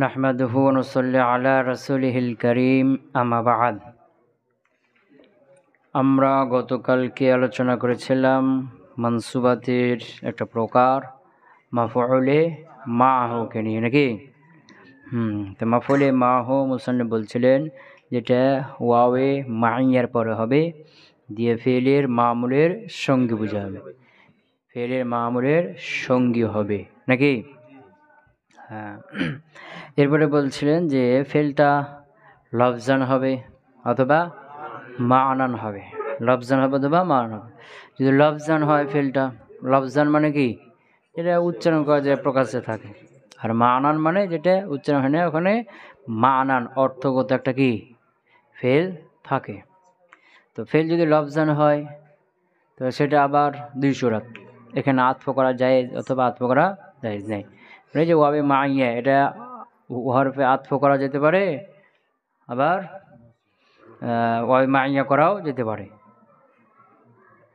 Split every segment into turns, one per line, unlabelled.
নাহমাদুহু ওয়া নুসাল্লি আলা রাসূলিহিল কারীম আম্মা বা'দ। আমরা গতকালকে আলোচনা করেছিলাম মানসুবাতের একটা প্রকার মাফউলে মা'হুকে নিয়ে, নাকি? তো মাফউলে মা'হু মুসান্নিফ বলছিলেন যেটা ওয়াওয়ে মাইয়ার পরে হবে, দিয়ে ফেলের মামুলের সঙ্গী বোঝাবে, ফেলের মামুলের সঙ্গী হবে, নাকি? হ্যাঁ। এরপরে বলছিলেন যে ফেলটা লফজান হবে অথবা মানান হবে, লফজান হবে অথবা মানান হবে। যদি লফজান হয় ফেলটা, লফজান মানে কি, এটা উচ্চারণ করা যায়, প্রকাশে থাকে। আর মানান মানে যেটা উচ্চারণ হয় না, ওখানে মানান অর্থগত একটা কি ফেল থাকে। তো ফেল যদি লফজান হয় তো সেটা আবার দুই সুরাত, এখানে আতফ করা যায় অথবা আতফ করা জায়েজ নেই। এই যে ওয়াবে মাইয়া, এটা হরফে আতফ করা যেতে পারে, আবার ওয়াবে মাইয়া করাও যেতে পারে।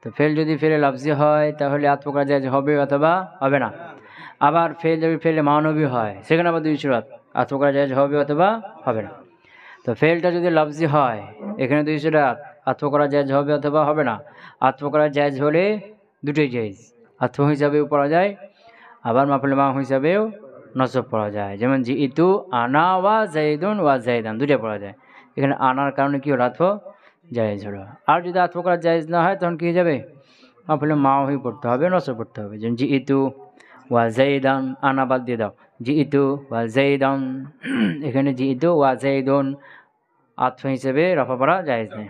তো ফেল যদি ফেলে লফজি হয় তাহলে আতফ করা জায়েজ হবে অথবা হবে না। আবার ফেল যদি ফেলে মানবী হয় সেখানে আবার দুই সুরাত, আতফ করা জায়েজ হবে অথবা হবে না। তো ফেলটা যদি লফজি হয় এখানে দুই সুরাত, আতফ করা জায়েজ হবে অথবা হবে না। আতফ করা জায়েজ হলে দুটোই জায়েজ, আতফ হিসাবেও পড়া যায়, আবার মাফউলে মা হিসাবেও নসব পড়া যায়। যেমন জি ইতু আনা ওয়া জাইদুন ওয়া জাইদান, দুটো পড়া যায়। এখানে আনার কারণে কি হলো, আতফ জায়েজ হলো। আর যদি আতফ করা জায়েজ না হয় তখন কি হয়ে যাবে, মাফউলে মা হয়ে পড়তে হবে, নসব পড়তে হবে। যেমন জি ইতু ওয়া জাইদান, আনা বাদ দিয়ে দাও, জি ইতু ওয়া জাইদান, এখানে জি ইতু ওয়া জাইদুন আতফ হিসেবে রফা পড়া জায়েজ নেই।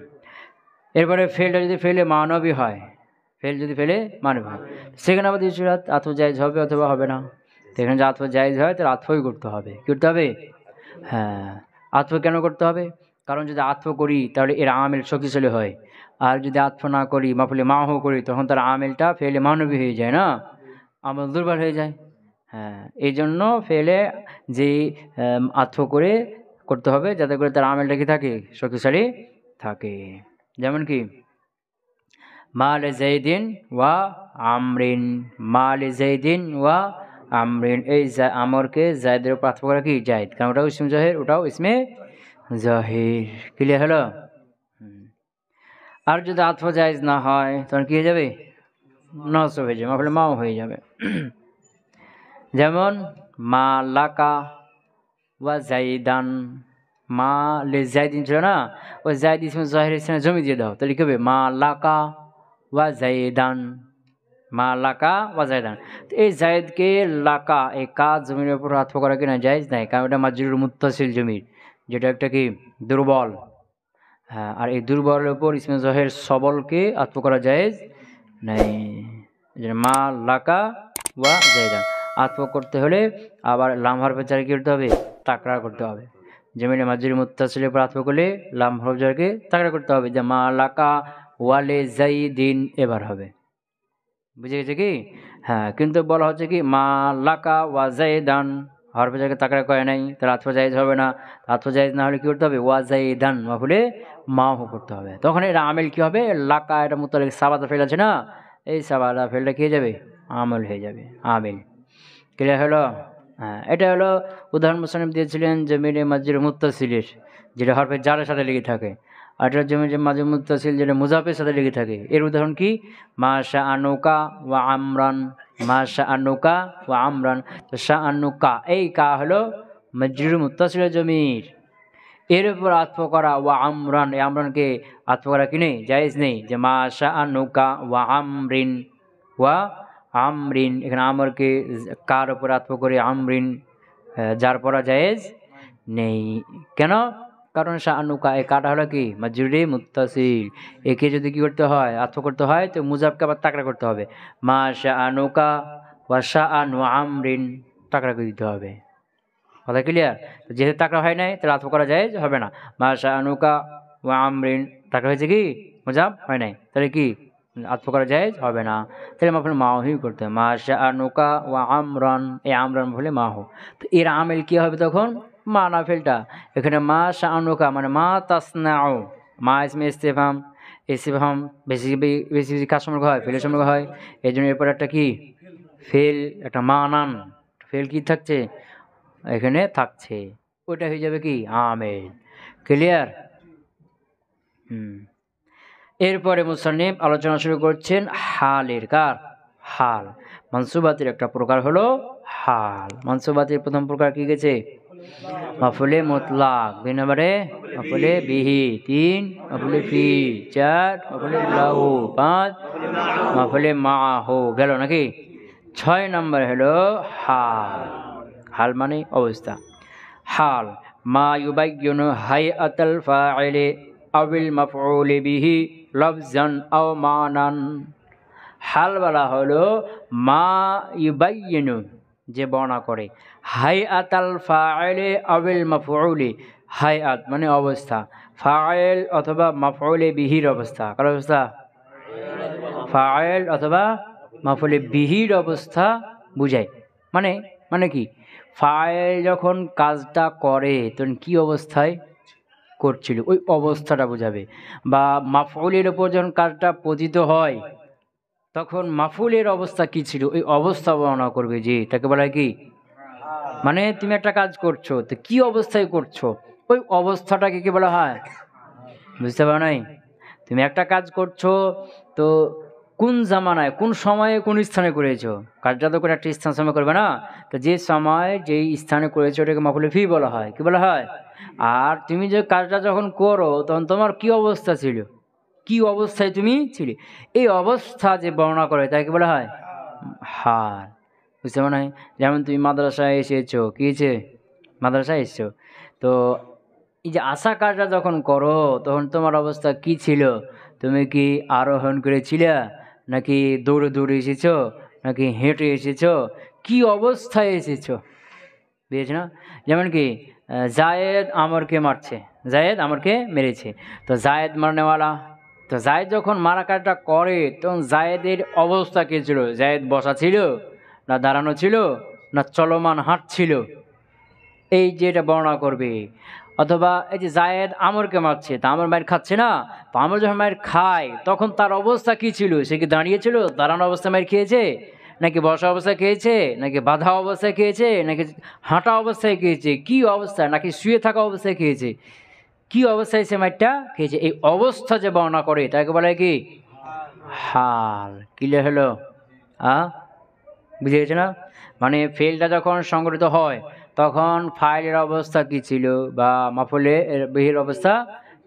এরপরে ফেলটা যদি ফেলে মানবী হয়, ফেল যদি ফেলে মানবী হয় সেখানে আবার দুই সুরাত, আতফ জায়েজ হবে অথবা হবে না। তো এখানে যে আতফ জায়েজ হয় তাহলে আতফই করতে হবে। কী করতে হবে? হ্যাঁ, আতফ কেন করতে হবে? কারণ যদি আতফ করি তাহলে এর আমেল শক্তিশালী হয়, আর যদি আতফ না করি মাফউলে মাহু করি তখন তার আমেলটা ফেলে মানবী হয়ে যায়, না, আমল দুর্বল হয়ে যায়। হ্যাঁ, এই জন্য ফেলে যে আতফ করে করতে হবে যাতে করে তার আমেলটা কি থাকে, শক্তিশালী থাকে। যেমন কি মাল জাইদিন ওয়া আমরিন, মাল জাইদিন ওয়া আমরিন, এই আমরকে জায়দের উপর আতফ করা কি জায়েদ, কারণ ওটাও ইসমে জাহির, ওটাও ইসমে জাহির। ক্লিয়ার হলো? আর যদি আতফ জায়েজ না হয় তখন কি হয়ে যাবে, নসব হয়ে যাবে, মাফউলে মাও হয়ে যাবে। যেমন মা লাকা ওয়া জাইদান, মা লে জাইদিন ছিল না, ওই জাইদ ইসমে জাহির ইসমে জমি দিয়ে দাও, তাহলে কি হবে, মা লাকা ওয়া জাইদান, মা লাকা ওয়া জাইদান। তো এই জায়েদকে লাকা, এই কাজ জমির উপর আতফ করা কিনা জায়েজ নাই, কারণ এটা মাজরুর মুত্তাসিল জমির, যেটা একটা কি দুর্বল। হ্যাঁ, আর এই দুর্বলের উপর ইসমে জাহির সবলকে আতফ করা জায়েজ নাই। মা লাকা ওয়া জাইদান আতফ করতে হলে আবার লাম হরফের জারে কি করতে হবে, তাকরা করতে হবে। যেমন মাজরুর মুত্তাসিলের উপর আতফ করলে লাম হরফ জারকে তাকরা করতে হবে, যে মা লাকা ওয়ালে জাইদিন, এবার হবে। বুঝে গেছে কি? হ্যাঁ, কিন্তু বলা হচ্ছে কি মা লাকা ওয়া জাইদান, হরফে জায়গায় তাকরা করে নাই, তাহলে আতফ জায়েজ হবে না। আতফ জায়েজ না হলে কি করতে হবে, ওয়া জাইদান মাফউলে মাহু করতে হবে। তখন এটা আমেল কি হবে, লাকা, এটা মুতাল্লিক সাবাদা ফেল আছে না, এই সাবাদা ফেলটা কি হয়ে যাবে, আমল হয়ে যাবে, আমেল। ক্লিয়ার হলো? হ্যাঁ, এটা হলো উদাহরণ মুসান্নিফ দিয়েছিলেন জমিরে মাজরুর মুত্তাসিলের, যেটা হরফে জারের সাথে লেগে থাকে। আর এটা জমি যে মাজরুর মুত্তাসিল যেটা মুজাফের সাথে লেগে থাকে। এর উদাহরণ কি, মা শাআনুকা ওয়া আমরান, মা শাআনুকা ওয়া আমরান। তো শাআনুকা, এই কা হলো মাজরুর মুত্তাসিলের জমির, এর উপর আতফ করা ওয়া আমরান, এই আমরানকে আতফ করা কি নেই, জায়েজ নেই। যে মা শাআনুকা ওয়া আমরিন, ওয়া আমরিন, এখানে আমরকে কার উপর আতফ করে আমরিন, যার পড়া জায়েজ নেই। কেন? কারণ শাআনুকা, এই কাটা হলো কি মাজরুরে মুত্তাসিল, একে যদি কি করতে হয়, আতফ করতে হয় তো মুজাফকে আবার তাকরা করতে হবে। মা শাআনুকা ওয়া শাআনু আমরিন, তাকরা করে দিতে হবে। কথা ক্লিয়ার? যেহেতু তাকরা হয় নাই তাহলে আতফ করা জায়েজ হবে না। মা শাআনুকা ওয়া আমরিন, তাকরা হয়েছে কি, মুজাফ হয় নাই, তাহলে কি আতফ করা জায়েজ হবে না, তাহলে মাফউলে মাহু করতে হবে। মা শাআনুকা ওয়া আমরান, এই আমরান বলে মাহু। তো এর আমেল কি হবে তখন, মা না ফেলটা, এখানে মা শাআনুকা মানে মা তাসনাউ, মা ইসমে ইস্তিফহাম, ইস্তিফহাম বেশি বেশি কাজ সম্পর্ক হয়, ফেলের সম্পর্ক হয়, এই জন্য এরপর একটা কি ফেল, একটা মানান ফেল কি থাকছে, এখানে থাকছে, ওটা হয়ে যাবে কি আমিল। ক্লিয়ার? এরপরে মুসান্নিফ আলোচনা শুরু করছেন হালের। কার? হাল। মানসুবাতের একটা প্রকার হলো হাল। মানসুবাতের প্রথম প্রকার কি গেছে? মাফুলে মুতলাক, 2 নম্বরে মাফুলে বিহি, 3 মাফুলে ফি, 4 মাফুলে লাহু, 5 মাফুলে মাহু, গেল নাকি? 6 নম্বর হলো হাল। হাল মানে অবস্থা। হাল মা ইউবাইয়িনু হাইআতাল ফাইলি আবিল মাফউলি বিহি লফজান আও মানান। হাল বলা হলো মা ইউবাইয়িনু, যে বর্ণনা করে, হাইআতাল ফাইলি আবিল মাফউলি, হাইআত মানে অবস্থা, ফাইল অথবা মাফউলি বিহির অবস্থা। কার অবস্থা? ফাইল অথবা মাফউলি বিহির অবস্থা বুঝায়। মানে কি? ফাইল যখন কাজটা করে তখন কি অবস্থায় করছিল ওই অবস্থাটা বোঝাবে, বা মাফউলের উপর যখন কাজটা পতিত হয় তখন মাফউলের অবস্থা কি ছিল ওই অবস্থা বর্ণনা করবে, যে তাকে বলা হয় কি? মানে তুমি একটা কাজ করছো, তো কি অবস্থায় করছো ওই অবস্থাটাকে কি বলা হয়? বুঝতে পারো নাই? তুমি একটা কাজ করছো, তো কোন জামানায়, কোন সময়ে, কোন স্থানে করেছো, কাজটা তো করে একটা স্থান সময় করবে না, তো যে সময় যেই স্থানে করেছো ওটাকে মাফুলে ফি বলা হয়। কি বলা হয়? আর তুমি যে কাজটা যখন করো তখন তোমার কি অবস্থা ছিল, কি অবস্থায় তুমি ছিলে, এই অবস্থা যে বর্ণনা করে তাকে বলা হয় হাল। বুঝতে পারো নাই? যেমন তুমি মাদ্রাসায় এসেছো, কি হয়েছে? মাদ্রাসায় এসেছো, তো এই যে আশা কাজটা যখন করো তখন তোমার অবস্থা কি ছিল? তুমি কি আরোহণ করেছিলে, নাকি দৌড়ে দৌড়ে এসেছো, নাকি হেঁটে এসেছো, কি অবস্থায় এসেছো? বুঝেছ না? যেমন কি জায়েদ আমরকে মারছে, জায়েদ আমরকে মেরেছে, তো জায়েদ মারনেওয়ালা, তো জায়েদ যখন মারা কাজটা করে তখন জায়েদের অবস্থা কী ছিল? জায়েদ বসা ছিল, না দাঁড়ানো ছিল, না চলমান হাঁটছিল? এই যে এটা বর্ণনা করবে। অথবা এই যে জায়েদ আমরকে মারছে, তা আমর মায়ের খাচ্ছে না, তো আমর যখন মায়ের খায় তখন তার অবস্থা কি ছিল? সে কি দাঁড়িয়েছিল, দাঁড়ানো অবস্থা মায়ের খেয়েছে, নাকি বসা অবস্থায় খেয়েছে, নাকি বাঁধা অবস্থায় খেয়েছে, নাকি হাঁটা অবস্থায় খেয়েছে, কি অবস্থায়, নাকি শুয়ে থাকা অবস্থায় খেয়েছে, কি অবস্থায় সে মাইরটা খেয়েছে, এই অবস্থা যে বর্ণনা করে তাকে বলে কি হাল। ক্লিয়ার হলো? বুঝে গেছে না? মানে ফেলটা যখন সংগঠিত হয় তখন ফাইলের অবস্থা কি ছিল, বা মাফুলে বিহির অবস্থা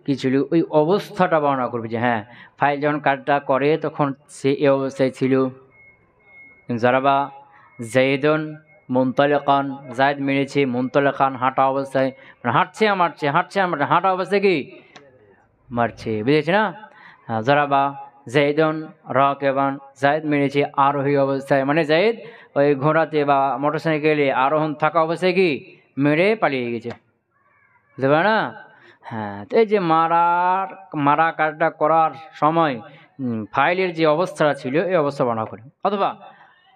কি ছিল, ওই অবস্থাটা বর্ণনা করবে, যে হ্যাঁ ফাইল যখন কাজটা করে তখন সে এই অবস্থায় ছিল। যারাবা জাইদুন মুনতালিকান, জায়দ মেরেছে, মুনতালিকান হাঁটা অবস্থায়, মানে হাঁটছে মারছে, হাঁটছে মারছে, হাঁটা অবস্থায় কি মারছে। বুঝেছে না? যারাবা জাইদুন রাকিবান, জায়দ মেরেছে আরোহী অবস্থায়, মানে জায়দ ওই ঘোড়াতে বা মোটরসাইকেলে আরোহণ থাকা অবস্থায় কি মেরে পালিয়ে গেছে। বুঝতে পারে না? হ্যাঁ, তো এই যে মারা কাজটা করার সময় ফাইলের যে অবস্থাটা ছিল এই অবস্থা বর্ণনা করে। অথবা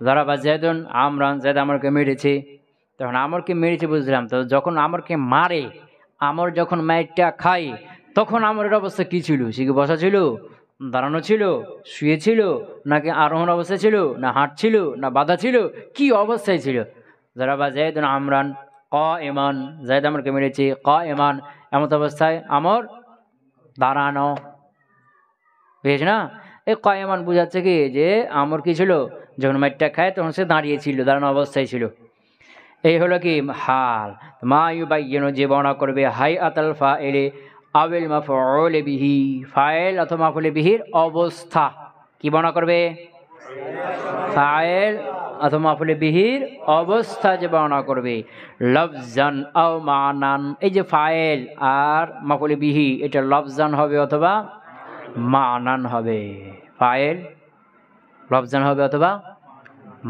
যারা বা জায়দুন আমরান, জায়দ আমরকে মেরেছে, তখন আমরকে মেরেছে বুঝলাম, তো যখন আমরকে মারে, আমর যখন মাইরটা খায় তখন আমরের অবস্থা কি ছিল? সে কি বসা ছিল, দাঁড়ানো ছিল, শুয়ে ছিল, নাকি আরোহণ অবস্থায় ছিল, না হাঁটছিল, না বাধা ছিল, কি অবস্থায় ছিল? যারা বা জায়দুন আমরান ক এমান, জায়দ আমরকে মেরেছে ক এমান, এমত অবস্থায় আমর দাঁড়ানো। বুঝেছ না? এই কয়েমান বুঝাচ্ছে কি যে আমর কি ছিল, যখন মাইরটা খায় তখন সে দাঁড়িয়েছিল, দাঁড়ানো অবস্থায় ছিল। এই হলো কি হাল। মা ইউবাইয়িনু, যে বর্ণনা করবে হাইআতাল ফাইলি আবিল মাফউলি বিহি, ফাইল অথবা মাফউলি বিহির অবস্থা। কি বর্ণনা করবে? ফাইল অথবা মাফউলি বিহির অবস্থা যে বর্ণনা করবে। লফজান আও মানান, এই যে ফাইল আর মাফউলি বিহি এটা লফজান হবে অথবা মানান হবে। ফাইল লফজান হবে অথবা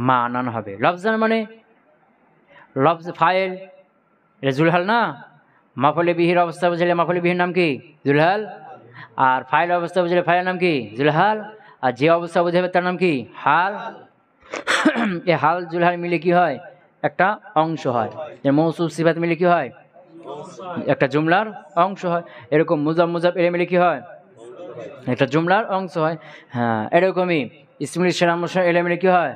মানান হবে। লফজান মানে লফজ, ফাইল এটা জুলহাল না, মাফুলে বিহির অবস্থা বুঝলে মাফুলে বিহির নাম কি? জুলহাল। আর ফাইল অবস্থা বুঝলে ফাইলের নাম কি? জুলহাল। আর যে অবস্থা বুঝাবে তার নাম কি? হাল। এই হাল জুলহাল মিলে কি হয়? একটা অংশ হয়। মৌসুফ সিফাত মিলে কি হয়? একটা জুমলার অংশ হয়। এরকম মুজাব মুজাব এর মিলে কি হয়? একটা জুমলার অংশ হয়। হ্যাঁ, এরকমই ইসমুল ইশারা মুশার এলে মিলে কি হয়?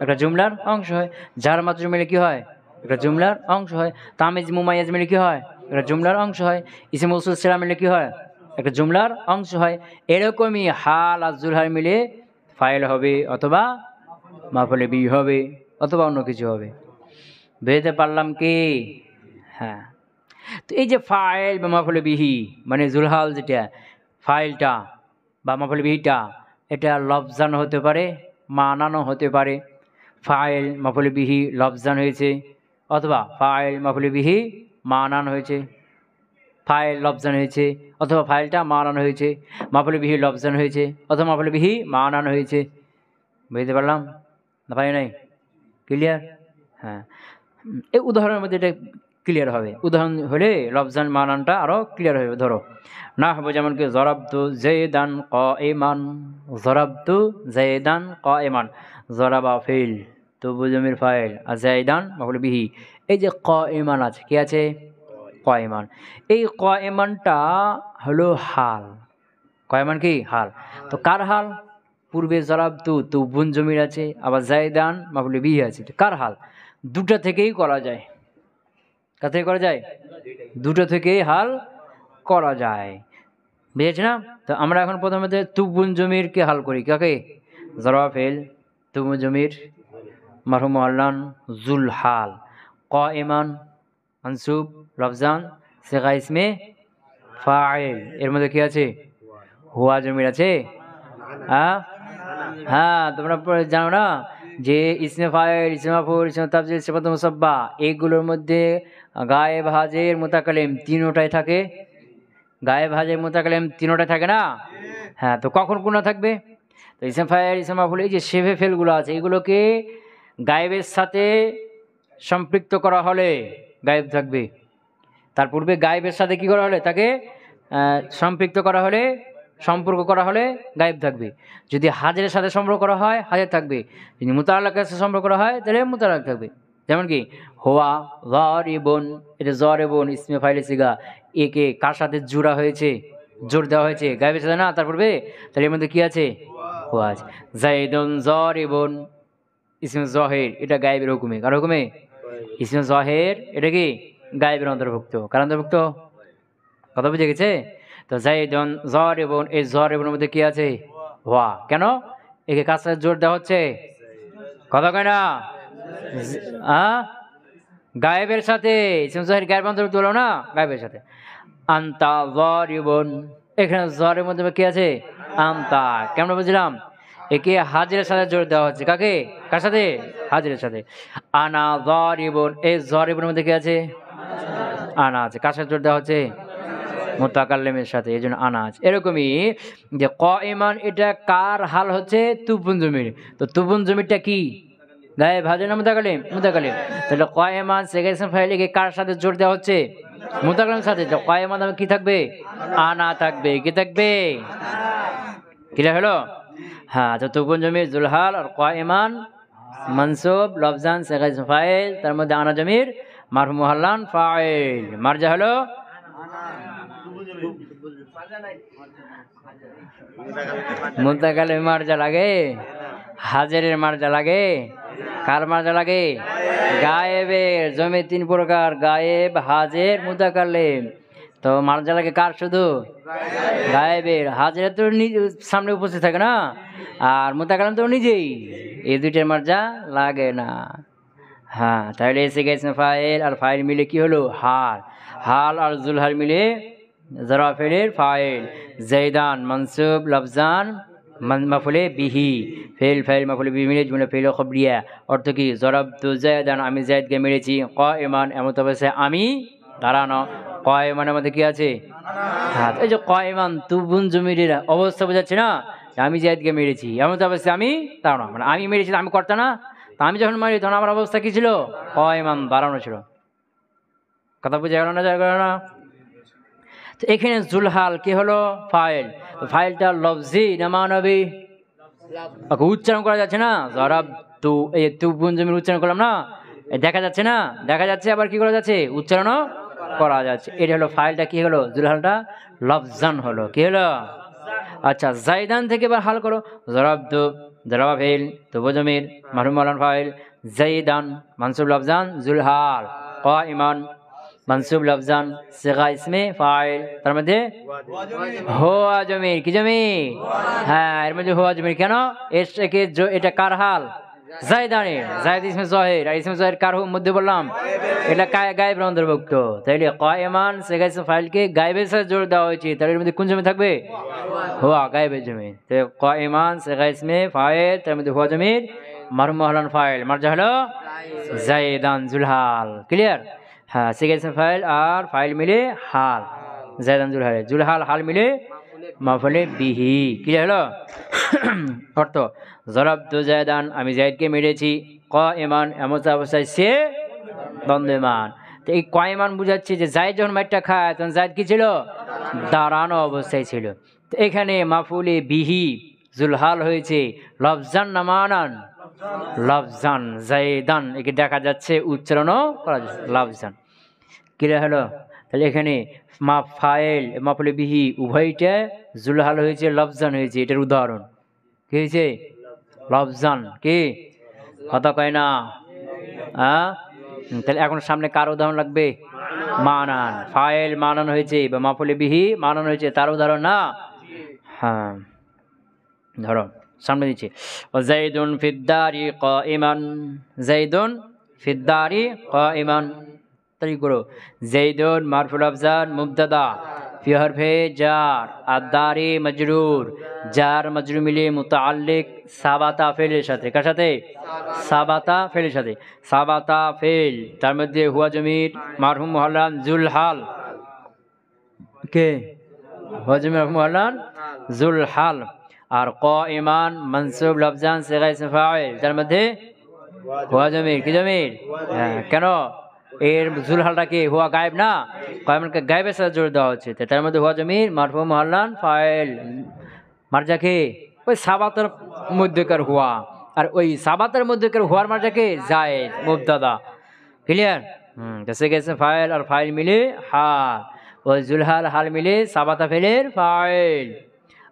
একটা জুমলার অংশ হয়। যার মাত্র মিলে কি হয়? একটা জুমলার অংশ হয়। তামিজ মুমাইয়াজ মিলে কি হয়? একটা জুমলার অংশ হয়। ইসম মৌসুল সিলা মিলে কি হয়? একটা জুমলার অংশ হয়। এরকমই হাল আর জুলহাল মিলে ফাইল হবে, অথবা মাফুলে বি হবে, অথবা অন্য কিছু হবে। বুঝতে পারলাম কি? হ্যাঁ। তো এই যে ফাইল বা মাফুলে বিহি মানে জুলহাল যেটা ফাইলটা বা মাফুলে বিহিটা, এটা লফজান হতে পারে, মানানো হতে পারে। ফাইল মাফুলে বিহি লফজান হয়েছে, অথবা ফাইল মাফুলে বিহি মানান হয়েছে। ফাইল লফজান হয়েছে, অথবা ফাইলটা মানানো হয়েছে। মাফুলে বিহি লফজান হয়েছে, অথবা মাফুলে বিহি মানানো হয়েছে। বুঝতে পারলাম না? পারি নাই? ক্লিয়ার? হ্যাঁ, এই উদাহরণের মধ্যে এটা ক্লিয়ার হবে। উদাহরণ হলে লফজান মানানটা আরও ক্লিয়ার হবে। ধরো না হবে যেমন কি জরাবতু জাইদান কাইমান, জরাবতু জাইদান কাইমান, জরাবা ফিল, তবু জমির ফাইল, আর জাইদান মাফুল বিহি। এই যে কাইমান আছে, কি আছে? কাইমান। এই কাইমানটা হলো হাল। কাইমান কি? হাল। তো কার হাল? পূর্বে জরাবতু তবুন জমির আছে, আবার জাইদান মাফুল বিহি আছে। কার হাল? দুটা থেকেই করা যায়। কার থেকে করা যায়? দুটো থেকেই হাল করা যায়। বুঝেছি না? তো আমরা এখন প্রথমে তুবুন জমিরকে হাল করি। কাকে? জরবা ফেল, তুবুন জমির, মারহুম আল্লান, জুল হাল, কাইমান মানসুব, লফজান, সিগা ইসমে ফাইল। এর মধ্যে কি আছে? হুয়া জমির আছে। হ্যাঁ হ্যাঁ, তোমরা জানো না যে ইসমে ফাইল, ইসমে মাফউল, ইসমে তাফজিল, সিফাত মুসাব্বা, এইগুলোর মধ্যে গায়েব, হাজির, মুতাকাল্লিম তিনটাই থাকে। গায়েব, হাজির, মুতাকাল্লিম তিনটাই থাকে না? হ্যাঁ, তো কখন কোনটা থাকবে? তো ইসম ফাইল, ইসম মাফউল, এই যে শেভে ফেলগুলো আছে, এগুলোকে গায়েবের সাথে সম্পৃক্ত করা হলে গায়েব থাকবে। তার পূর্বে গায়েবের সাথে কি করা হলে? তাকে সম্পৃক্ত করা হলে, সম্পর্ক করা হলে গায়েব থাকবে। যদি হাজিরের সাথে সম্পর্ক করা হয় হাজির থাকবে, যদি মুতাআল্লিকের সাথে সম্পর্ক করা হয় তাহলে মুতাআল্লিক থাকবে। যেমন কি হুয়া যারিবুন, এটা যারিবুন ইসমে ফাইলে সিগা, একে কার সাথে জোড়া হয়েছে? জোর দেওয়া হয়েছে গায়েবের সাথে না, তার পূর্বে। তাহলে এর মধ্যে কি আছে? হুয়া আছে। যাইদুন যারিবুন ইসমে যাহির, এটা গায়েবের হুকুমে। কার হুকুমে? ইসমে যাহির, এটা কি গায়েবের অন্তর্ভুক্ত। কার অন্তর্ভুক্ত? কথা বুঝে গেছে? তো যাইদুন যারিবুন, এই যারিবুনের মধ্যে কি আছে? হুয়া। কেন? একে কার সাথে জোর দেওয়া হচ্ছে? কথা কয় না? গায়েবের সাথে। ইসমে যাহির গায়েবের অন্তর্ভুক্ত হলো না? গায়েবের সাথে। আনতা যারিবুন, এখানে যারের মধ্যে কি আছে? আনতা। কেমন বুঝলাম? একে হাজিরের সাথে জোর দেওয়া হচ্ছে। কাকে? কার সাথে? হাজিরের সাথে। আনা যারিবুন, এই যারিবুনের মধ্যে কি আছে? আনা আছে। কার সাথে জোর দেওয়া হচ্ছে? মুতাকাল্লিমের সাথে, এই জন্য আনা আছে। এরকমই যে কাইমান, এটা কার হাল হচ্ছে? তুবুন জমির। তো তুবুন জমিরটা কি? গায়েব, হাজির না মুতাকাল্লিম? মুতাকাল্লিম। তাহলে কাইমান সিগা ইসম ফাইল, একে কার সাথে জোর দেওয়া হচ্ছে? মুতাকাল্লিমের সাথে। তো কাইমান কি থাকবে? আনা থাকবে। কি থাকবে? ক্লিয়ার হলো? হ্যাঁ, তো তুবুন জমির জুলহাল আর কাইমান মানসুব, লফজান, সিগা ইসম ফাইল, তার মধ্যে আনা জমির, মারফু মুহাল্লান ফাইল। মারজা হলো মুতাকাল্লিম মারজা লাগে, হাজিরের মারজা লাগে। কার মারজা লাগে? গায়েবের। জমি তিন প্রকার, গায়েব, হাজির, মুতাকাল্লিম। তো মারজা লাগে কার? শুধু গায়েবের। হাজিরের তো সামনে উপস্থিত থাকে না, আর মুতাকাল্লিম তো নিজেই, এই দুইটার মারজা লাগে না। হ্যাঁ, তাহলে এসে গেছে ফাইল আর ফাইল মিলে কি হলো? হাল। হাল আর জুলহাল মিলে জরবা ফেলের ফাইল। জাইদান মানসুব, লফজান, মাফুলে বিহি, ফেল ফাইল মাফুলে বিহি মিলে জুমলা ফেল খবরিয়া। অর্থ কি? জরাবতু জাইদান, আমি জাইদকে মেরেছি। কাইমান, এমন অবস্থায় আমি দাঁড়ানো। কাইমানের মধ্যে কি আছে? হ্যাঁ, এই যে কাইমান তুবুন জমির অবস্থা বোঝাচ্ছে না, আমি জাইদকে মেরেছি, এমন অবস্থায় আমি দাঁড়ানো। মানে আমি মেরেছি, আমি করতাম না। তা আমি যখন মারি তখন আমার অবস্থা কি ছিল? কাইমান, দাঁড়ানো ছিল। কথা বুঝে গেল না? যায় না? তো এখানে জুলহাল কি হলো? ফাইল। তো ফাইলটা লফজি না মানবী? ওকে উচ্চারণ করা যাচ্ছে না। জরাবতু, এই তুবুন জমির উচ্চারণ করলাম না, দেখা যাচ্ছে না? দেখা যাচ্ছে। আবার কি করা যাচ্ছে? উচ্চারণও করা যাচ্ছে। এটা হলো ফাইলটা কি হলো? জুলহালটা লফজান হলো। কি হলো? আচ্ছা, জাইদান থেকে এবার হাল করো। জরাবতু, জরাবা ফেল, তুবু জমির, মারফু মুহাল্লান ফাইল, জাইদান মানসুব লফজান জুলহাল, কাইমান মানসুব লফজান সিগা ইসমে ফাইল, তার মধ্যে হুয়া জমির, কি জমির? হ্যাঁ, এর মধ্যে হুয়া জমির কেন? এটা কার হাল? জাইদানের। জাইদ ইসমে জহির, আর ইসমে জহির কার মধ্যে বললাম? এটা গায়েবের অন্তর্ভুক্ত। তাইলে কাইমান সিগা ইসমে ফাইলকে গায়েবের সাথে জোর দেওয়া হয়েছে, তাহলে এর মধ্যে কোন জমি থাকবে? হুয়া, গায়েবের জমি। তো কাইমান সিগা ইসমে ফাইল, তার মধ্যে হুয়া জমির, মারহুম মুহাল্লান ফাইল, মারজা হলো জাইদান জুলহাল। ক্লিয়ার? হ্যাঁ, সিগা ইসমে ফাইল আর ফাইল মিলে হাল, জাইদান জুলহাল, জুলহাল হাল মিলে মাফুলে বিহি। ক্লিয়ার হলো? অর্থ জরাবতু জায়দান, আমি জায়দকে মেরেছি, কাইমান এমন অবস্থায় সে দণ্ডমান। তো এই কাইমান বুঝাচ্ছে যে জায়দ যখন মাইরটা খায় তখন জায়দ কি ছিল? দাঁড়ানো অবস্থায় ছিল। তো এখানে মাফুলে বিহি জুলহাল হয়েছে লফজান না মানান? লফজান। জায়দান একে দেখা যাচ্ছে উচ্চারণও করা যাচ্ছে লফজান। ক্লিয়ার হলো? তাহলে এখানে ফাইল মাফুলে বিহি উভয়টা জুলহাল হয়েছে, লফজান হয়েছে। এটার উদাহরণ কি হয়েছে? লফজান। কি কথা কয় না? তাহলে এখন সামনে কার উদাহরণ লাগবে? মানান। ফাইল মানান হয়েছে বা মাফুলে বিহি মানান হয়েছে, তার উদাহরণ না? হ্যাঁ, ধরো সামনে দিচ্ছি, জাইদুন ফিদ্দারি কাইমান, জাইদুন ফিদ্দারি কাইমান। তাই করো, জাইদুন মারফুল আফজান মুবতাদা ফি হরফে জার, আদ-দারি মাজরুর, জার মাজরুর মিলে মুতাআল্লিক সাবাতা ফেলের সাথে। কার সাথে? সাবাতা ফেলের সাথে। সাবাতা ফেল, তার মধ্যে হুয়া জমির মারহুম মুহাল্লান জুলহাল, কে? হুয়া জমির মারহুম মুহাল্লান জুলহাল। আর কাইমান মানসুব লফজান সিগা ইসমে ফাইল, তার মধ্যে হুয়া জমির, কি জমির? কেন? এর জুলহালটা কি? হুয়া গায়েব না? কাইমানকে গায়েবের সাথে জোর দেওয়া হচ্ছে, তার মধ্যে হুয়া জমির মারফু মুহাল্লান ফাইল, মারজা কি? ওই সাবাতের মধ্যেকার হুয়া, আর ওই সাবাতের মধ্যেকার হুয়ার মারজা কি? জায়েদ মুবতাদা। ক্লিয়ার? জেসে গেছে ফাইল আর ফাইল মিলে হাল, ওই জুলহাল হাল মিলে সাবাতা ফেলের ফাইল,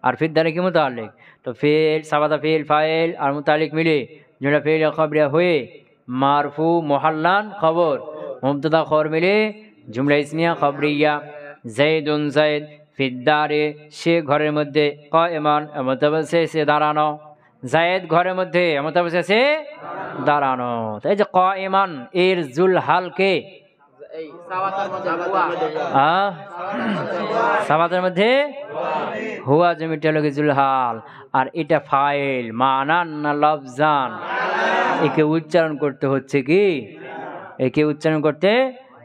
আর ফিদ্দারে কি মুতাআল্লিক। তো ফেল সাবাতা ফেল ফাইল আর মুতাআল্লিক মিলে জুমলা ফেল খবরিয়া হয়ে মারফু মুহাল্লান খবর, মুবতাদা খবর মিলে জুমলা ইসমিয়া খবরিয়া। জাইদুন জাইদ ফিদ্দারে, সে ঘরের মধ্যে, কাইমান এমত অবস্থায় সে দাঁড়ানো, জায়েদ ঘরের মধ্যে এমত অবস্থায় সে দাঁড়ানো। এই যে কাইমান এর জুলহালকে সাবাতের মধ্যে হুয়া জমিটা লোকে জুলহাল, আর এটা ফাইল মানান না লফজান? একে উচ্চারণ করতে হচ্ছে কি? একে উচ্চারণ করতে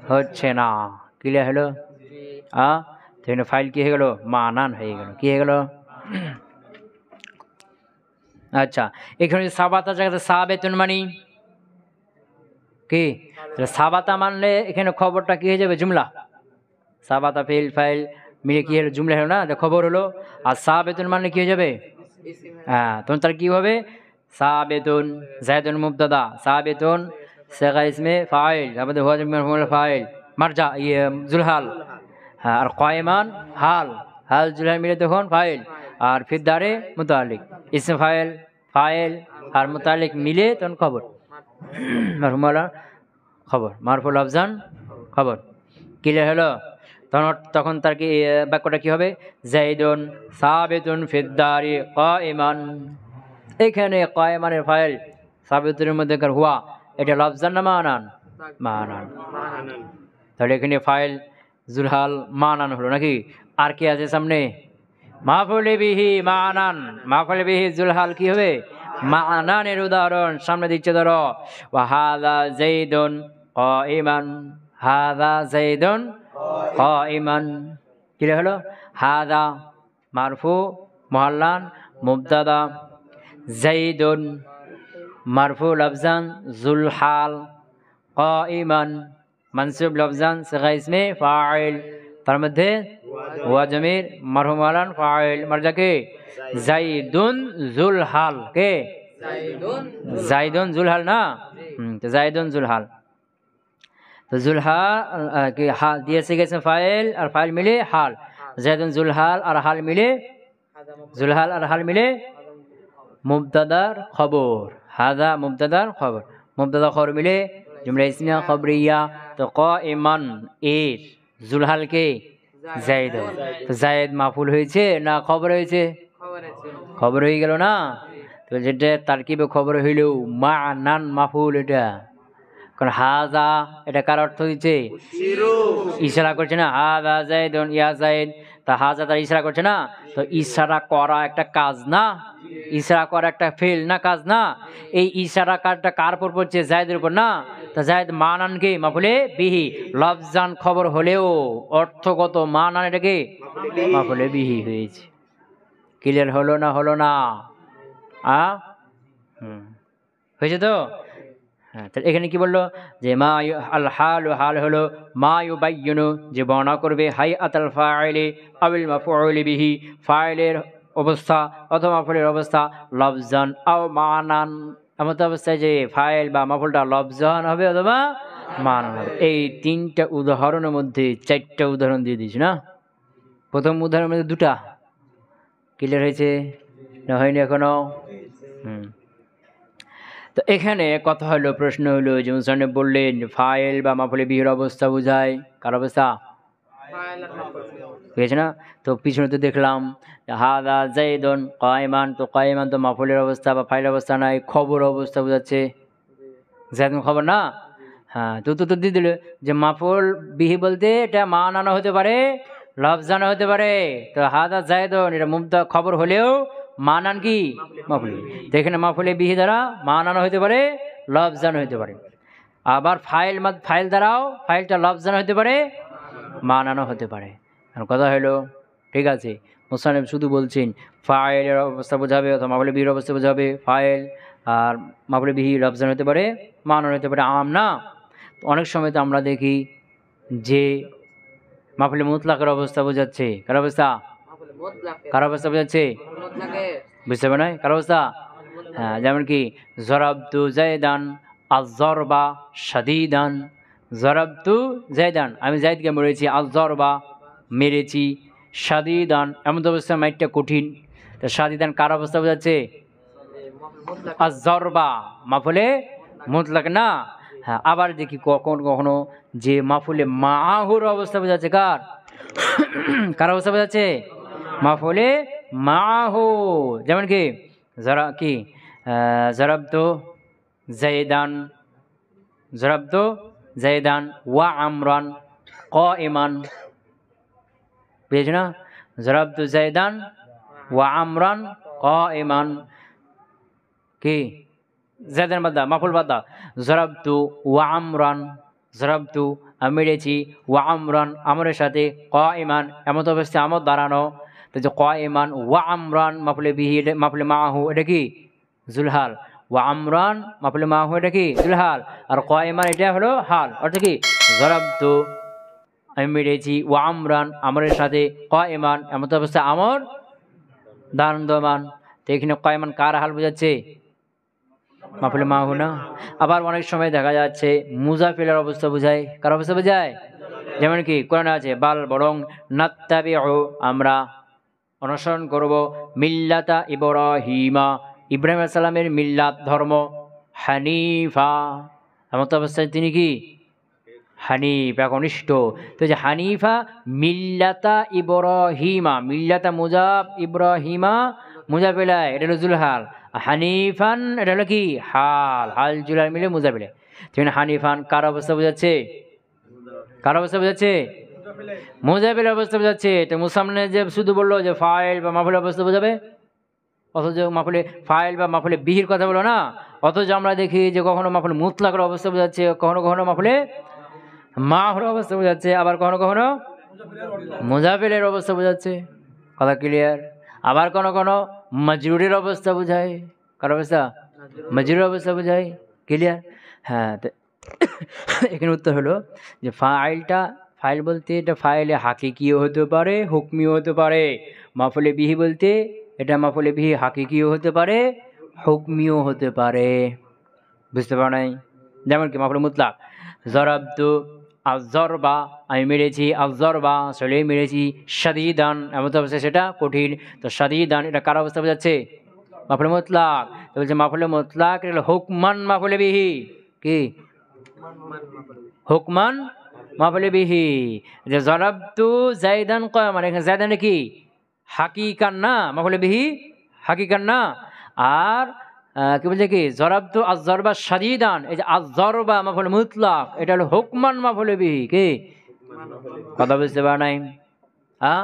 হচ্ছে না। ক্লিয়ার হলো? তাহলে ফাইল কি হয়ে গেল? মানান হয়ে গেল। কি হয়ে গেল? আচ্ছা, এখানে সাবাতা জায়গাতে সাবেতুন মানি কি? সাবাতা মানলে এখানে খবরটা কি হয়ে যাবে? জুমলা। সাবাতা ফেল ফাইল মিলে কি হলো? জুমলা হলো না, খবর হলো। আর সাবেতুন মানলে কি হয়ে যাবে? তখন তার কি হবে? সাবেতুন জায়দুন মুবতাদা, সাবেতুন সিগা ইসমে ফাইল, তারপরে হুয়া জমির ফাইল মারজা জুলহাল। আর কাইমান হাল, হাল জুলহাল মিলে তখন ফাইল, আর ফিদ্দারে মুতাআল্লিক ইসমে ফাইল, ফাইল আর মুতাআল্লিক মিলে তখন খবর, মারহুমালা খবর, মারফুল আফজান খবর। ক্লিয়ার হলো? তখন তার কি বাক্যটা কি হবে? জাইদুন সাবিতুন ফিদ্দারি কাইমান। এখানে কাইমানের ফাইল সাবিতুনের মধ্যে হুয়া, এটা লফজান না মানান? মানান। তাহলে এখানে ফাইল জুলহাল মানান হলো নাকি? আর কি আছে সামনে? মাফুলে বিহি মানান, মাফুলে বিহি জুলহাল কি হবে? মানানের উদাহরণ সামনে দিচ্ছে, ধরো ওয়া হাযা যাইদুন কাইমান, হাযা যাইদুন কাইমান। কি হলো? হাযা মারফু মুহাল্লান মুবতাদা, যাইদুন মারফু লফজান জুলহাল, কাইমান মানসুব লফজান সিগা ইসমে ফাইল, তার মধ্যে হুয়া জমির মারফু মুহাল্লান ফাইল, মারজা কে? জাইদুন জুলহাল। কে? জাইদুন জুলহাল না? তো জাইদুন জুলহাল, তো জুলহাল কি হাল দিয়েছে গেছে ফাইল আর ফাইল মিলে হাল, জাইদুন জুলহাল আর হাল মিলে, জুলহাল আর হাল মিলে মুবতাদার খবর, হাযা মুবতাদার খবর, মুবতাদা খবর মিলে জুমলা ইসমিয়া খবরিয়া। তো কাইমান এর জুলহাল কে জায়েদ, তো জায়েদ মাফুল হয়েছে না খবর হয়েছে? খবর হয়ে গেল না? তো যেটা তারকিবে খবর হইলেও মানান মাফুল, এটা কারণ হাজা এটা কার অর্থ দিচ্ছে? ইশারা করছে না, হাজা জায়েদুন ইয়া জায়েদ, তা হাজা তার ইশারা করছে না। তো ইশারা করা একটা কাজ না, ইশারা করা একটা ফেল না, কাজ না। এই ইশারা কাজটা কার উপর পড়ছে? জায়েদের উপর না। তা জায়েদ মানান কে মাফুলে বিহি, লফজান খবর হলেও অর্থগত মানান এটাকে মাফুলে বিহি হয়েছে। ক্লিয়ার হলো না? হলো না? হয়েছে তো? হ্যাঁ, এখানে কি বললো যে মা আল হাল, হাল হলো মা ইউবাইয়িনু, যে বর্ণনা করবে হাইআতাল ফাইলি আবিল মাফউলি বিহি, ফাইলের অবস্থা অথবা মাফউলের অবস্থা, লফজান আও মানান, এমন অবস্থায় যে ফাইল বা মাফউলটা লফজান হবে অথবা মানান হবে। এই তিনটা উদাহরণের মধ্যে চারটা উদাহরণ দিয়ে দিয়েছি না? প্রথম উদাহরণের মধ্যে দুটা। ক্লিয়ার হয়েছে না হয়নি এখনো? তো এখানে কথা হলো, প্রশ্ন হলো যে মুসান্নিফ বললেন ফাইল বা মাফুলে বিহির অবস্থা বোঝায় কার অবস্থা? বুঝেছে না? তো পিছনে তো দেখলাম হাদা জাইদুন কায়মান, তো কায়মান তো মাফুলের অবস্থা বা ফাইল অবস্থা নাই, খবর অবস্থা বোঝাচ্ছে। জাইদুন খবর না? হ্যাঁ, তো তো দিয়ে দিল যে মাফুল বিহি বলতে এটা মানানো হতে পারে, লফজানো হতে পারে। তো হাদা জাইদুন এটা মুবতা খবর হলেও মানান কি মাফুলে, তো এখানে মাফুলে বিহি দ্বারা মানানো হতে পারে, লফজানো হতে পারে। আবার ফাইল ফাইল দ্বারাও ফাইলটা লফজানো হতে পারে, মানানো হতে পারে। কথা হলো ঠিক আছে। মুসান্নিফ শুধু বলছেন ফাইলের অবস্থা বোঝাবে অথবা মাফুলে বিহির অবস্থা বোঝাবে ফাইল, আর মাফুলে বিহি লফজানো হতে পারে, মানানো হতে পারে, আম না। অনেক সময় তো আমরা দেখি যে মাফুলে মুতলাকের অবস্থা বোঝাচ্ছে, কার অবস্থা? কার অবস্থা বোঝাচ্ছে? বুঝতে পারে না কার অবস্থা? হ্যাঁ, যেমন কি জরাবতু জায়দান আয-যরবা শাদীদান, জরাবতু জায়দান আমি জায়দকে মেরেছি, আয-যরবা মেরেছি, শাদীদান এমন অবস্থা মাইটটা কঠিন। তো শাদীদান কার অবস্থা বোঝাচ্ছে? আয-যরবা মাফুলে মুতলাক না। হ্যাঁ, আবার দেখি কখনো কখনো যে মাফুলে মাহুর অবস্থা বোঝাচ্ছে, কার কার অবস্থা বোঝাচ্ছে? মাফুলে মাহু, যেমন কি জরা কি জরাবতু জাইদান, জরাবতু জাইদান ওয়া আমরান কাইমান, বুঝেছ না? জরাবতু জাইদান ওয়া আমরান কাইমান, কি জাইদান বাদা মাফুল বাদা, জরাবতু ওয়া আমরান, জরাবতু আমি মেরেছি, ওয়া আমরান আমরের সাথে, কাইমান এমন অবস্থায় আমর দাঁড়ানো। তো যে কাইমান ওয়া আমরান মাফুলে বিহি মাফুলে মাহু এটা কি জুলহাল, ওয়া আমরান মাফুলে মাহু এটা কি জুলহাল, আর কাইমান এটা হলো হাল। অর্থাৎ কি জরাবতু আমি মেরেছি, ওয়া আমরান আমরের সাথে, কাইমান এমন অবস্থায় আমর দাঁড়ান। তো এখানে কাইমান কার হাল বোঝাচ্ছে? মাফুলে মাহু না। আবার অনেক সময় দেখা যাচ্ছে মুজাফিলের অবস্থা বোঝায়, কার অবস্থা বোঝায়? যেমন কি কোরআনে আছে বাল বরং নাত্তাবিউ আমরা অনুসরণ করব, মিল্লাতা ইব্রাহিমা ইব্রাহিম আলাইহিস সালামের মিল্লাত ধর্ম, হানিফা এমন অবস্থায় তিনি কি হানিফ একনিষ্ঠ। তো যে হানিফা মিল্লাতা ইব্রাহিমা, মিল্লাতা মুজাফ ইব্রাহিমা মুজাফিলায় এটা হলো জুলহাল, হানিফান এটা হলো কি হাল, হাল জুলহাল মিলে মুজাফিলে। যেখানে হানিফান কার অবস্থা বোঝাচ্ছে? কার অবস্থা বোঝাচ্ছে? মুজাফিলের অবস্থা বোঝাচ্ছে। তো মুসামনে যে শুধু বললো যে ফাইল বা মাফুলের অবস্থা বোঝাবে, অথচ মাফুলে ফাইল বা মাফুলে বিহির কথা বলো না। অথচ আমরা দেখি যে কখনো মাফুলে মুতলাকের অবস্থা বোঝাচ্ছে, কখনো কখনো মাফুলে মাহুর অবস্থা বোঝাচ্ছে, আবার কখনো কখনো মুজাফিলের অবস্থা বোঝাচ্ছে। কথা ক্লিয়ার? আবার কোনো কোনো মজরুরের অবস্থা বোঝায়, কার অবস্থা? মজরুরের অবস্থা বোঝায়। ক্লিয়ার? হ্যাঁ, তো এখানে উত্তর হলো যে ফাইল বলতে এটা ফাইলে হাকিকিও হতে পারে, হুকমিও হতে পারে। মাফুলে বিহি বলতে এটা মাফুলে বিহি হাকিকিও হতে পারে, হুকমিও হতে পারে। বুঝতে পারো নাই? যেমন কি মাফুলে মুতলাক জরাবতু আয-যরবা আমি মেরেছি, আয-যরবা আসলে মেরেছি, শাদীদান এমন অবস্থা সেটা কঠিন। তো শাদীদান এটা কার অবস্থা বোঝাচ্ছে? মাফুলে মুতলাক। তো বলছে মাফুলে মুতলাক এটা হলো হুকমান মাফুলে বিহি, কি হুকমান মাফুলে বিহি। যে জরাবতু জাইদান কায়ামান, এখানে জাইদান কি হাকিকান না, মাফুলে বিহি হাকিকান না। আর কি বলছে কি জরাবতু আয-যরবা শাদীদান, এই যে আয-যরবা মাফুল মুতলাক, এটা হলো হুকমান মাফুলে বিহি। কি কথা বুঝতে পারা নাই? হ্যাঁ,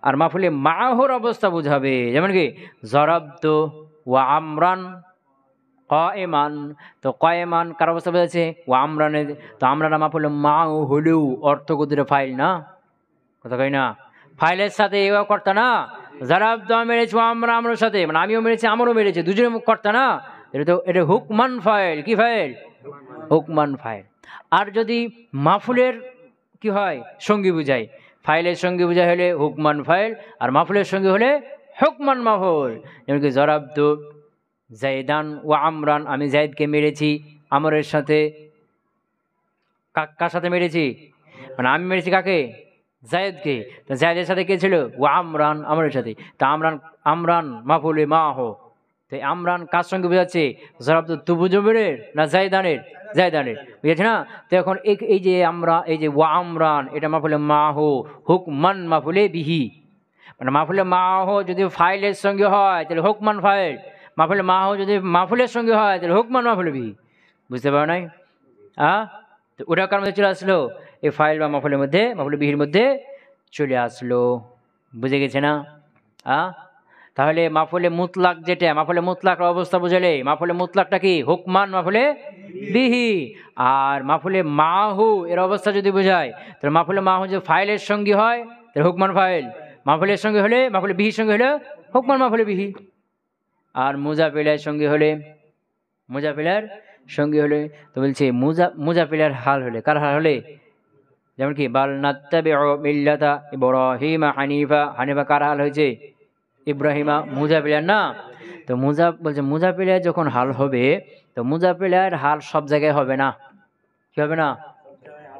আর মাফুলে মাহুর অবস্থা বুঝাবে, যেমন কি জরাবতু ওয়া আমরান কায়েমান, তো কায়েমান কার অবস্থা বোঝাচ্ছে? ওয়া আমরানে, তো আমরান মাফুলে মাহু হলেও অর্থগতির ফাইল না, কথা কই না, ফাইলের সাথে এও কর্তা না। জরাবতু আমি মেরেছি আমরা আমরার সাথে, মানে আমিও মেরেছি আমারও মেরেছে, দুজনে কর্তা না, এটা তো এটা হুকমান ফাইল। কি ফাইল? হুকমান ফাইল। আর যদি মাফুলের কি হয় সঙ্গী বুঝায়, ফাইলের সঙ্গী বুঝায় হলে হুকমান ফাইল, আর মাফুলের সঙ্গী হলে হুকমান মাফুল। যেমন কি জরাবতু জাইদান ওয়া আমরান, আমি জাইদকে মেরেছি আমরের সাথে। কার সাথে মেরেছি? মানে আমি মেরেছি কাকে? জায়েদকে। তো জায়েদের সাথে কে ছিল? ওয়া আমরান, আমরের সাথে। তা আমরান, আমরান মাফুলে মাহ, তো আমরান কার সঙ্গে বোঝাচ্ছে? জরাবতু তুবুজবের না জায়দানের? জায়দানের, বুঝেছে না? তো এখন এই যে আমরা, এই যে ওয়া আমরান, এটা মাফুলে মাহ, হুকমান মাফুলে বিহি। মানে মাফুলে মাহ যদি ফাইলের সঙ্গে হয় তাহলে হুকমান ফাইল, মাফুলে মাহ যদি মাফুলের সঙ্গে হয় তাহলে হুকমান মাফুলে বিহি। বুঝতে পারো নাই? তো ওটা কার মধ্যে চলে আসলো? এই ফাইল বা মাফুলের মধ্যে, মাফুলে বিহির মধ্যে চলে আসলো। বুঝে গেছে না? তাহলে মাফুলে মুতলাক, যেটা মাফুলে মুতলাকের অবস্থা বুঝালে, মাফুলে মুতলাকটা কি হুকমান মাফুলে বিহি। আর মাফুলে মাহু এর অবস্থা যদি বোঝায়, তাহলে মাফুলে মাহু যদি ফাইলের সঙ্গী হয় তাহলে হুকমান ফাইল, মাফুলের সঙ্গে হলে, মাফুলে বিহির সঙ্গে হলে হুকমান মাফুলে বিহি। আর মুজাফিলের সঙ্গে হলে, মুজাফিলের সঙ্গী হলে, তো বলছে মুজাফিলের হাল হলে, কার হাল হলে? যেমন কি বাল নাত্তাবিউ মিল্লাতা ইব্রাহিমা হানিফা, হানিফা কার হাল হয়েছে? ইব্রাহিমা, মুজাফিলের না। তো বলছে মুজাফিলের যখন হাল হবে, তো মুজাফিলের হাল সব জায়গায় হবে না। কি হবে না?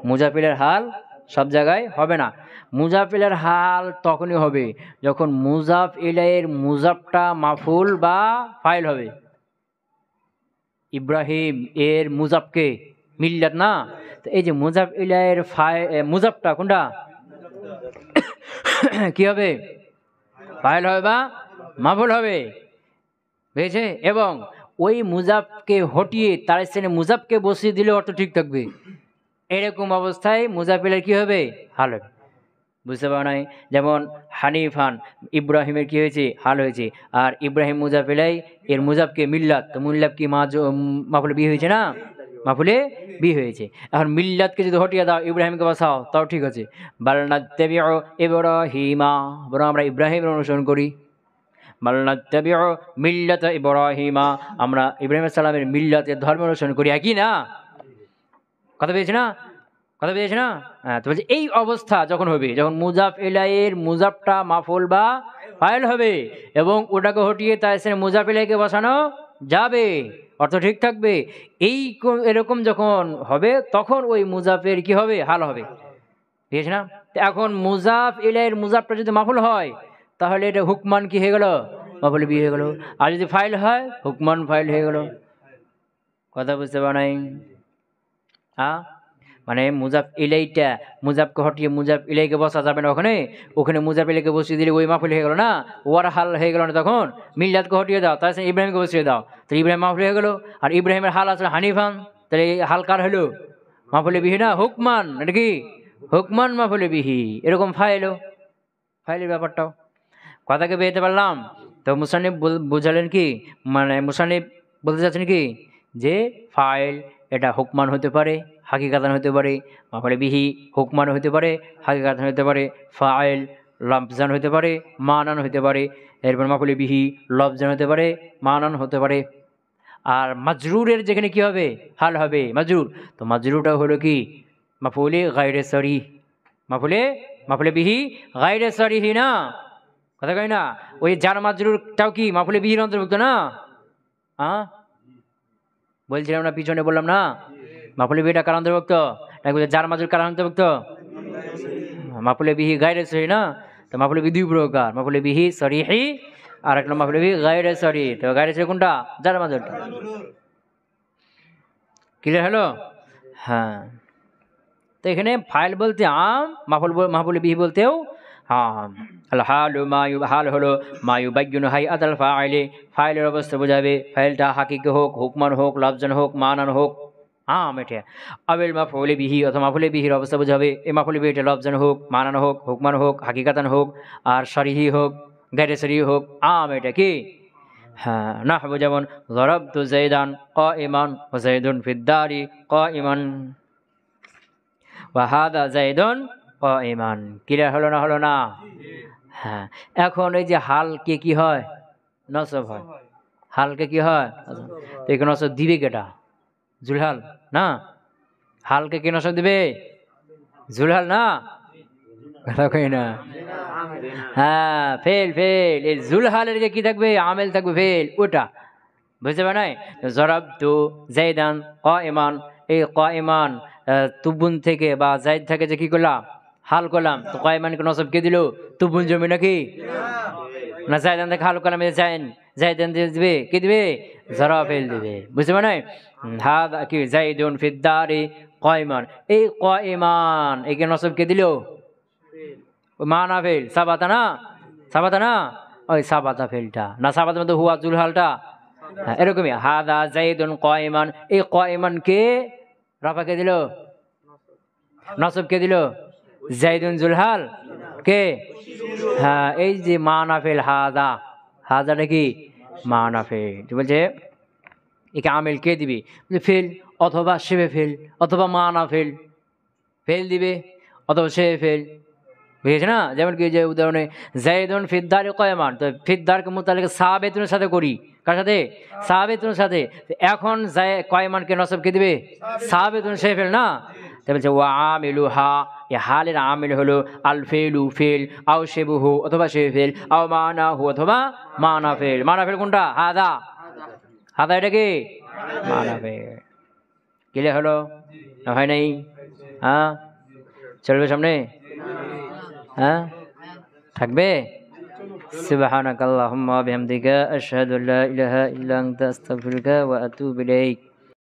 মুজাফিলের হাল সব জায়গায় হবে না। মুজাফিলের হাল তখনই হবে যখন মুজাফ ইলাইহির মুজাফটা মাফুল বা ফাইল হবে। ইব্রাহিম এর মুজাফকে মিল্লাত না, তো এই যে মুজাফ ইলাইহির মুজাফটা কোনটা? কি হবে? ফাইল হবে বা মাফুল হবে, বুঝেছে? এবং ওই মুজাফকে হটিয়ে তার স্থানে মুজাফকে বসিয়ে দিলে অর্থ ঠিক থাকবে। এরকম অবস্থায় মুজাফিলের কি হবে? হাল হবে। বুঝতে পারো নাই? যেমন হানিফান, ইব্রাহিমের কি হয়েছে? হাল হয়েছে। আর ইব্রাহিম মুজাফিলাই এর মুজাফকে মিল্লাত, তো মিল্লাত কি মাফুলে বি হয়েছে না, মাফুলে বি হয়েছে। এখন মিল্লাতকে যদি হটিয়ে দাও, ইব্রাহিমকে বসাও, তাও ঠিক আছে। বাল নাত্তাবিউ ইব্রাহিমা, বরং আমরা ইব্রাহিমের অনুসরণ করি। বাল নাত্তাবিউ মিল্লাতা ইব্রাহিমা, আমরা ইব্রাহিম আলাইহিস সালামের মিল্লাতের ধর্ম অনুসরণ করি। একই না? কথা পেয়েছে না? কথা পেয়েছে না? তো বলছে এই অবস্থা যখন হবে, যখন মুজাফ ইলাইহির মুজাফটা মাফুল বা ফাইল হবে এবং ওটাকে হটিয়ে তার সাথে মুজাফ ইলাইহিকে বসানো যাবে, অর্থ ঠিক থাকবে। এরকম যখন হবে তখন ওই মুজাফের কি হবে? হাল হবে, ঠিক আছে না? তো এখন মুজাফ ইলাইহির মুজাফটা যদি মাফুল হয় তাহলে এটা হুকমান কি হয়ে গেল? মাফুল বি হয়ে গেল। আর যদি ফাইল হয় হুকমান ফাইল হয়ে গেল। কথা বুঝতে পার নাই? মানে মুজাফ ইলাইটা, মুজাফকে হটিয়ে মুজাফ ইলাইকে বসা যাবে না ওখানে, ওখানে মুজাফ ইলাইকে বসিয়ে দিলে ওই মাফুল হয়ে গেল না, ওর হাল হয়ে গেল না। তখন মিল্লাতকে হটিয়ে দাও, তার সাথে ইব্রাহিমকে বসিয়ে দাও, তাহলে ইব্রাহিম মাফুল হয়ে গেল। আর ইব্রাহিমের হাল আসলে হানিফান, তাহলে হাল কার হলো? মাফুলে বিহি না, হুকমান। এটা কি হুকমান মাফুলে বিহি। এরকম ফাইলও, ফাইলের ব্যাপারটাও কথাকে বেরোতে পারলাম। তো মুসান্নিফ বুঝালেন কি, মানে মুসান্নিফ বলতে চাচ্ছেন কি, যে ফাইল এটা হুকমান হতে পারে, হাকিকাতান হতে পারে, মাফুলে বিহি হুকমান হতে পারে, হাকিকাতান হতে পারে, ফাইল লফজান হতে পারে, মানান হতে পারে, এরপর মাফুলে বিহি লফজান হতে পারে, মানান হতে পারে। আর মাজরুরের যেখানে কি হবে? হাল হবে মাজরুর। তো মাজরুরটা হলো কি মাফুলে গায়রে সরি, মাফুলে বিহি গায়রে সরিহি না, কথা কই না? ওই যার মাজরুরটাও কি মাফুলে বিহির অন্তর্ভুক্ত না? বলছিলাম না, পিছনে বললাম না, মাফুলে বিহিটা কার অন্তর্ভুক্ত? যার মাজরুর কার অন্তর্ভুক্ত? মাফুলে বিহি গায়রে সরি না। তো মাফুলে বিহি দুই প্রকার, মাফুলে বিহি সরিহি আর একটা মাফুলে বিহি গায়রে সরি। তো গায়রে সরি কোনটা? যার মাজরুরটা। ক্লিয়ার হলো? হ্যাঁ, তো এখানে ফাইল বলতে আম, মাফুল বিহি বলতেও আম। আল হালু হাল হলো মায়ুবায়্যিনু হাইআতাল ফাইলি, ফাইলের অবস্থা বোঝাবে। ফাইলটা হাকিকি হোক, হুকমান হোক, লফজান হোক, মানান হোক, আম এটা। আবিল মাফউলি বিহি অথবা মাফুলি বিহির অবস্থা বোঝাবে। এই মাফুলি বিহিটা লফজান হোক, মানান হোক, হুকমান হোক, হাকিকাতান হোক, আর শরিহি হোক, গায়রে শরিহি হোক, আম এটা কি? হ্যাঁ, নাহবু যেমন যরাবতু যায়দান কাইমান ওয়া যায়দুন ফিদ-দারি কাইমান ওয়া হাদা যায়দুন কাইমান। ক্লিয়ার হলো না? হলো না? হ্যাঁ, এখন এই যে হালকে কি হয়? নসব হয়। হালকে কি হয়? তো এখানে নসব দিবে কেটা? জুলহাল না? হালকে কি নসব দিবে? জুলহাল না? কথা কই না? হ্যাঁ, ফেল ফেল। এই জুলহালের যে কি থাকবে? আমেল থাকবে ফেল, ওটা বুঝতে পারে নাই? জরাবতু যায়দান কাইমান, এই কাইমান তুবুন থেকে বা জায়দ থেকে যে কি করলাম? হাল করলাম। তো কাইমানকে নসব কে দিল? তুবুন জমি নাকি? না জায়দান থেকে হাল করলাম, জায়দান দিবে, কে দিবে? জরাফেল দিবে, বুঝতে পারে নাই? হাদা কি যায়দুন ফিদ-দারি কাইমান, এই কাইমান একে নসব কে দিল? মানা ফেল, সাবাতা না? সাবাতা না? ওই সাবাতা ফেলটা না, সাবাতার মধ্যে হুয়া জুলহালটা এরকমই। হাদা যায়দুন কাইমান, এই কাইমান কে রাফা কে দিল? নসব কে দিল? যায়দুন জুলহাল কে? হ্যাঁ, এই যে মানা ফেল হাদা, হাদাটা কি? মানা ফেল। বলছে একে আমেল কে দিবি? ফেল অথবা শেবে ফেল অথবা মানা ফেল, ফেল দিবে অথবা শেবে ফেল, বুঝেছে না? যেমন কি যে উদাহরণে যায়দুন ফিদ-দারি কাইমান, তো ফিদ-দারকে মুতাল্লিক সাবেতুনের সাথে করি, কার সাথে? সাবেতুনের সাথে। এখন কাইমানকে নসব কে দিবে? সাবেতুন, সে ফেল না? তাই বলছে ওয়া আমিলু হা, এই হালের আমিল হলো আল ফেলু ফেল, আও শেবুহু অথবা সে ফেল, আও মানাহু অথবা মানা ফেল। মানা ফেল কোনটা? হাদা। হাদা এটা কি? মানা ফেল। ক্লিয়ার হলো না হয় নাই? হ্যাঁ, চলবে সামনে? হ্যাঁ, থাকবে? সুবহানাকাল্লাহুম্মা ওয়া বিহামদিকা আশহাদু আল্লা ইলাহা ইল্লা আনতা আস্তাগফিরুকা ওয়া আতুবু ইলাইক।